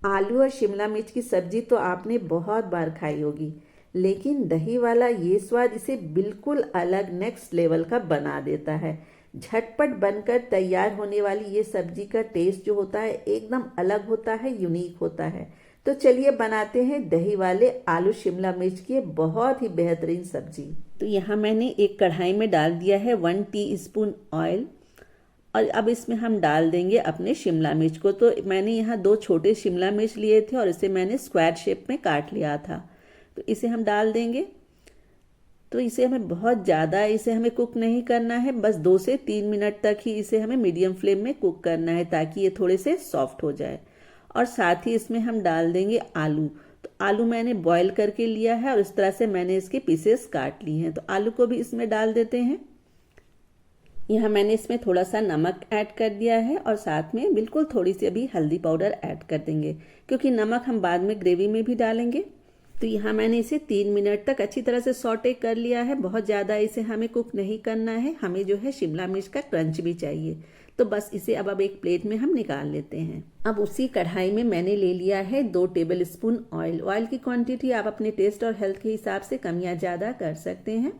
आलू और शिमला मिर्च की सब्जी तो आपने बहुत बार खाई होगी, लेकिन दही वाला ये स्वाद इसे बिल्कुल अलग नेक्स्ट लेवल का बना देता है। झटपट बनकर तैयार होने वाली ये सब्जी का टेस्ट जो होता है एकदम अलग होता है, यूनिक होता है। तो चलिए बनाते हैं दही वाले आलू शिमला मिर्च की बहुत ही बेहतरीन सब्जी। तो यहाँ मैंने एक कढ़ाई में डाल दिया है 1 टीस्पून ऑयल, और अब इसमें हम डाल देंगे अपने शिमला मिर्च को। तो मैंने यहाँ 2 छोटे शिमला मिर्च लिए थे और इसे मैंने स्क्वायर शेप में काट लिया था। तो इसे हम डाल देंगे। तो इसे हमें बहुत ज़्यादा इसे हमें कुक नहीं करना है, बस 2 से 3 मिनट तक ही इसे हमें मीडियम फ्लेम में कुक करना है ताकि ये थोड़े से सॉफ्ट हो जाए। और साथ ही इसमें हम डाल देंगे आलू। तो आलू मैंने बॉईल करके लिया है और इस तरह से मैंने इसके पीसेस काट लिए हैं। तो आलू को भी इसमें डाल देते हैं। यहाँ मैंने इसमें थोड़ा सा नमक ऐड कर दिया है और साथ में बिल्कुल थोड़ी सी अभी हल्दी पाउडर ऐड कर देंगे, क्योंकि नमक हम बाद में ग्रेवी में भी डालेंगे। तो यहाँ मैंने इसे 3 मिनट तक अच्छी तरह से सॉटे कर लिया है। बहुत ज़्यादा इसे हमें कुक नहीं करना है, हमें जो है शिमला मिर्च का क्रंच भी चाहिए। तो बस इसे अब एक प्लेट में हम निकाल लेते हैं। अब उसी कढ़ाई में मैंने ले लिया है 2 टेबल स्पून ऑयल। ऑयल की क्वांटिटी आप अपने टेस्ट और हेल्थ के हिसाब से कम या ज़्यादा कर सकते हैं।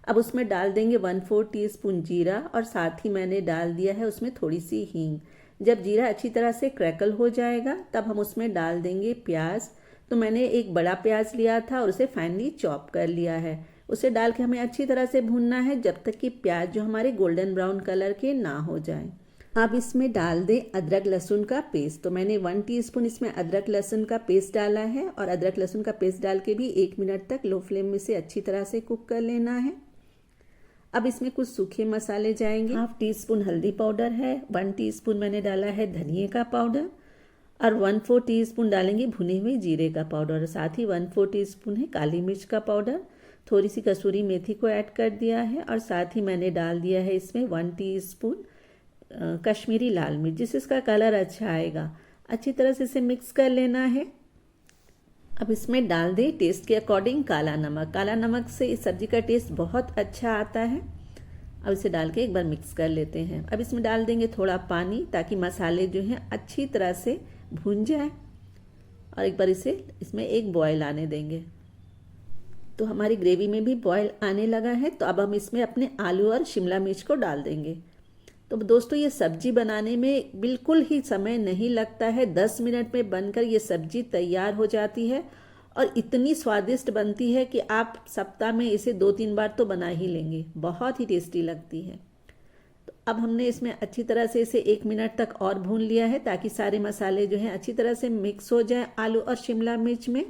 अब उसमें डाल देंगे 1/4 टीस्पून जीरा और साथ ही मैंने डाल दिया है उसमें थोड़ी सी हींग। जब जीरा अच्छी तरह से क्रैकल हो जाएगा तब हम उसमें डाल देंगे प्याज। तो मैंने एक बड़ा प्याज लिया था और उसे फाइनली चॉप कर लिया है। उसे डाल के हमें अच्छी तरह से भूनना है जब तक कि प्याज जो हमारे गोल्डन ब्राउन कलर के ना हो जाए। अब इसमें डाल दें अदरक लहसुन का पेस्ट। तो मैंने 1 टीस्पून इसमें अदरक लहसुन का पेस्ट डाला है और अदरक लहसुन का पेस्ट डाल के भी 1 मिनट तक लो फ्लेम में से अच्छी तरह से कुक कर लेना है। अब इसमें कुछ सूखे मसाले जाएंगे। 1/2 टीस्पून हल्दी पाउडर है, 1 टीस्पून मैंने डाला है धनिया का पाउडर और 1/4 टीस्पून डालेंगे भुने हुए जीरे का पाउडर। साथ ही 1/4 टीस्पून है काली मिर्च का पाउडर। थोड़ी सी कसूरी मेथी को ऐड कर दिया है और साथ ही मैंने डाल दिया है इसमें 1 टीस्पून कश्मीरी लाल मिर्च, जिससे इसका कलर अच्छा आएगा। अच्छी तरह से इसे मिक्स कर लेना है। अब इसमें डाल दें टेस्ट के अकॉर्डिंग काला नमक। काला नमक से इस सब्जी का टेस्ट बहुत अच्छा आता है। अब इसे डाल के एक बार मिक्स कर लेते हैं। अब इसमें डाल देंगे थोड़ा पानी ताकि मसाले जो हैं अच्छी तरह से भून जाए और एक बार इसे इसमें एक बॉयल आने देंगे। तो हमारी ग्रेवी में भी बॉयल आने लगा है। तो अब हम इसमें अपने आलू और शिमला मिर्च को डाल देंगे। तो दोस्तों ये सब्जी बनाने में बिल्कुल ही समय नहीं लगता है। 10 मिनट में बनकर ये सब्जी तैयार हो जाती है और इतनी स्वादिष्ट बनती है कि आप सप्ताह में इसे 2-3 बार तो बना ही लेंगे। बहुत ही टेस्टी लगती है। तो अब हमने इसमें अच्छी तरह से इसे 1 मिनट तक और भून लिया है ताकि सारे मसाले जो हैं अच्छी तरह से मिक्स हो जाए आलू और शिमला मिर्च में।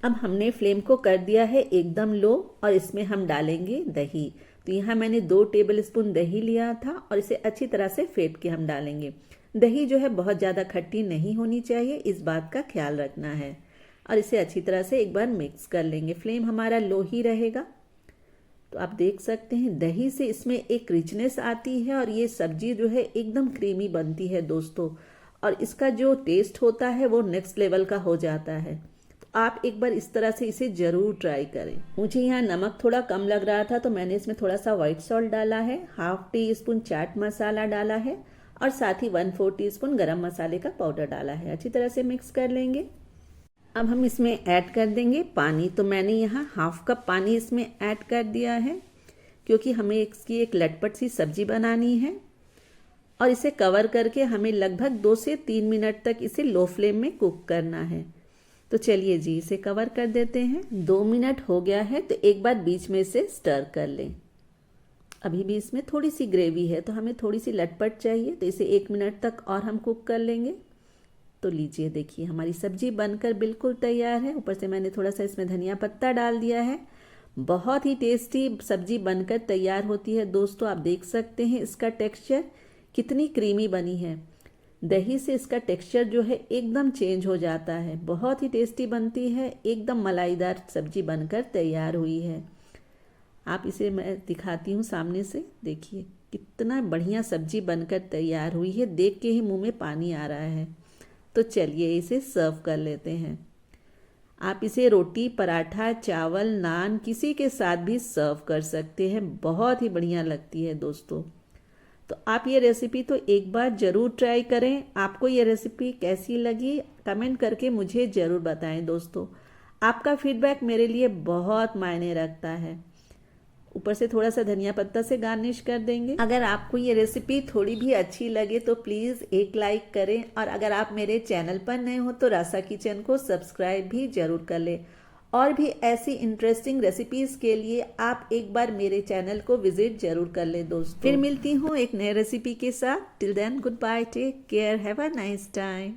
अब हमने फ्लेम को कर दिया है एकदम लो और इसमें हम डालेंगे दही। तो यहाँ मैंने 2 टेबल स्पून दही लिया था और इसे अच्छी तरह से फेंट के हम डालेंगे। दही जो है बहुत ज़्यादा खट्टी नहीं होनी चाहिए, इस बात का ख्याल रखना है। और इसे अच्छी तरह से एक बार मिक्स कर लेंगे। फ्लेम हमारा लो ही रहेगा। तो आप देख सकते हैं दही से इसमें एक रिचनेस आती है और ये सब्जी जो है एकदम क्रीमी बनती है दोस्तों। और इसका जो टेस्ट होता है वो नेक्स्ट लेवल का हो जाता है। तो आप एक बार इस तरह से इसे ज़रूर ट्राई करें। मुझे यहाँ नमक थोड़ा कम लग रहा था तो मैंने इसमें थोड़ा सा व्हाइट सॉल्ट डाला है, 1/2 टीस्पून चाट मसाला डाला है और साथ ही 1/4 टीस्पून गरम मसाले का पाउडर डाला है। अच्छी तरह से मिक्स कर लेंगे। अब हम इसमें ऐड कर देंगे पानी। तो मैंने यहाँ 1/2 कप पानी इसमें ऐड कर दिया है, क्योंकि हमें इसकी एक लटपट सी सब्जी बनानी है। और इसे कवर करके हमें लगभग 2 से 3 मिनट तक इसे लो फ्लेम में कुक करना है। तो चलिए जी इसे कवर कर देते हैं। 2 मिनट हो गया है तो एक बार बीच में से स्टर कर लें। अभी भी इसमें थोड़ी सी ग्रेवी है तो हमें थोड़ी सी लटपट चाहिए, तो इसे 1 मिनट तक और हम कुक कर लेंगे। तो लीजिए देखिए हमारी सब्जी बनकर बिल्कुल तैयार है। ऊपर से मैंने थोड़ा सा इसमें धनिया पत्ता डाल दिया है। बहुत ही टेस्टी सब्जी बनकर तैयार होती है दोस्तों। आप देख सकते हैं इसका टेक्सचर कितनी क्रीमी बनी है। दही से इसका टेक्सचर जो है एकदम चेंज हो जाता है। बहुत ही टेस्टी बनती है, एकदम मलाईदार सब्जी बनकर तैयार हुई है। आप इसे मैं दिखाती हूँ सामने से, देखिए कितना बढ़िया सब्जी बनकर तैयार हुई है। देख के ही मुंह में पानी आ रहा है। तो चलिए इसे सर्व कर लेते हैं। आप इसे रोटी, पराठा, चावल, नान किसी के साथ भी सर्व कर सकते हैं। बहुत ही बढ़िया लगती है दोस्तों। तो आप ये रेसिपी तो एक बार ज़रूर ट्राई करें। आपको ये रेसिपी कैसी लगी कमेंट करके मुझे ज़रूर बताएं दोस्तों। आपका फीडबैक मेरे लिए बहुत मायने रखता है। ऊपर से थोड़ा सा धनिया पत्ता से गार्निश कर देंगे। अगर आपको ये रेसिपी थोड़ी भी अच्छी लगे तो प्लीज़ एक लाइक करें, और अगर आप मेरे चैनल पर नए हो तो रासा किचन को सब्सक्राइब भी ज़रूर कर लें। और भी ऐसी इंटरेस्टिंग रेसिपीज़ के लिए आप एक बार मेरे चैनल को विजिट जरूर कर लें दोस्तों। फिर मिलती हूँ एक नए रेसिपी के साथ। Till then goodbye, take care, have a nice time.